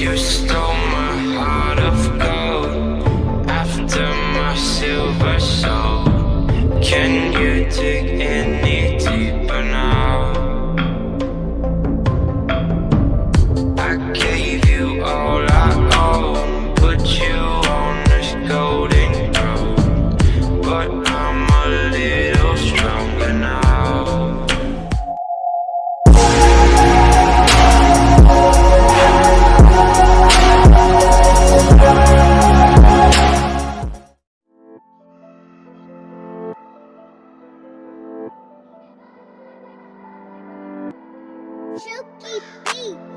You stole my heart of gold after my silver soul. Can you dig any deeper now? I gave you all I own, put you on this golden throne, but I'm a little stronger now. Chuki beat.